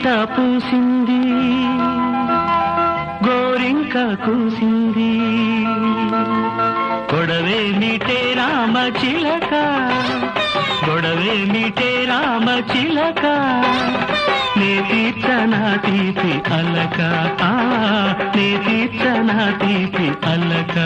పిట్ట పూసింది గోరింక కూసింది గొడవే మీటే రామ చిలక గొడవే మీటే రామ చిలక నే తీర్చనా తీపి అలక నే తీర్చనా తీపి అలక